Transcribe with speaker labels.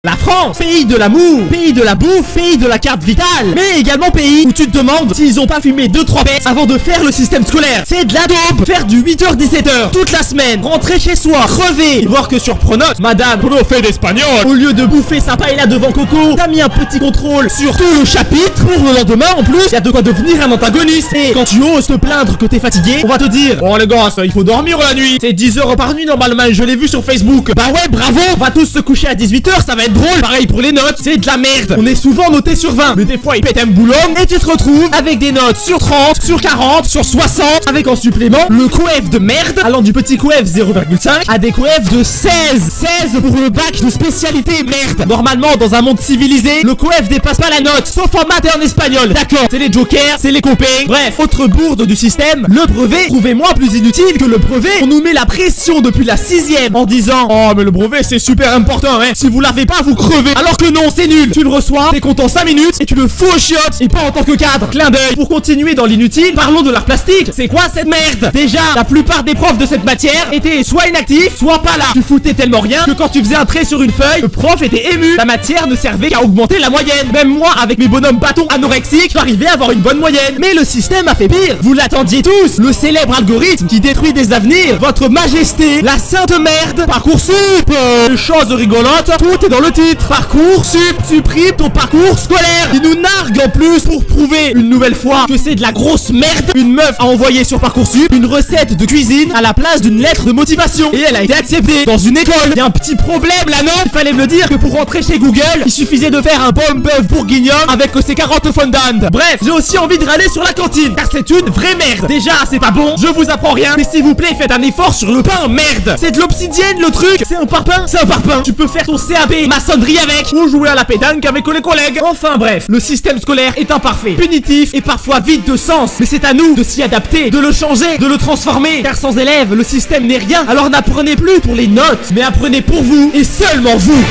Speaker 1: La France, pays de l'amour, pays de la bouffe, pays de la carte vitale, mais également pays où tu te demandes s'ils ont pas fumé 2-3 pets avant de faire le système scolaire. C'est de la dope. Faire du 8h-17h toute la semaine, rentrer chez soi, crever, et voir que sur Pronote, madame, prof d'espagnol, au lieu de bouffer sa paella devant Coco, t'as mis un petit contrôle sur tout le chapitre. Pour le lendemain, en plus, y a de quoi devenir un antagoniste. Et quand tu oses te plaindre que t'es fatigué, on va te dire: bon les gars, il faut dormir la nuit. C'est 10 heures par nuit normalement, je l'ai vu sur Facebook. Bah ouais, bravo. On va tous se coucher à 18h, ça va être drôle. Pareil pour les notes, c'est de la merde. On est souvent noté sur 20, mais des fois ils pètent un boulon et tu te retrouves avec des notes sur 30, sur 40, sur 60, avec en supplément le coef de merde, allant du petit coef 0,5 à des coefs de 16 pour le bac de spécialité merde. Normalement, dans un monde civilisé, le coef dépasse pas la note, sauf en maths et en espagnol. D'accord, c'est les jokers, c'est les copains. Bref, autre bourde du système, le brevet, trouvez moins plus inutile que le brevet. On nous met la pression depuis la 6ème en disant: oh mais le brevet c'est super important, hein. Si vous l'avez pas, vous crevez. Alors que non, c'est nul. Tu le reçois, t'es content 5 minutes et tu le fous aux chiottes, et pas en tant que cadre. Clin d'œil. Pour continuer dans l'inutile, parlons de l'art plastique. C'est quoi cette merde? Déjà, la plupart des profs de cette matière étaient soit inactifs, soit pas là. Tu foutais tellement rien que quand tu faisais un trait sur une feuille, le prof était ému. La matière ne servait qu'à augmenter la moyenne. Même moi, avec mes bonhommes bâtons anorexiques, j'arrivais à avoir une bonne moyenne. Mais le système a fait pire. Vous l'attendiez tous. Le célèbre algorithme qui détruit des avenirs. Votre majesté, la sainte merde. Parcoursup. Chose rigolote, tout est dans le titre. Parcoursup supprime ton parcours scolaire. Il nous nargue en plus pour prouver une nouvelle fois que c'est de la grosse merde. Une meuf a envoyé sur Parcoursup une recette de cuisine à la place d'une lettre de motivation. Et elle a été acceptée dans une école. Y a un petit problème là, non? Il fallait me le dire que pour rentrer chez Google, il suffisait de faire un pomme bœuf bourguignon avec ses 40 fondant. Bref, j'ai aussi envie de râler sur la cantine, car c'est une vraie merde. Déjà, c'est pas bon, je vous apprends rien, mais s'il vous plaît, faites un effort sur le pain, merde. C'est de l'obsidienne le truc. C'est un parpaing. C'est un parpaing. Tu peux faire ton CAP maçonnerie avec, ou jouer à la pétanque avec les collègues. Enfin bref, le système scolaire est imparfait, punitif et parfois vide de sens. Mais c'est à nous de s'y adapter, de le changer, de le transformer. Car sans élèves, le système n'est rien. Alors n'apprenez plus pour les notes, mais apprenez pour vous et seulement vous.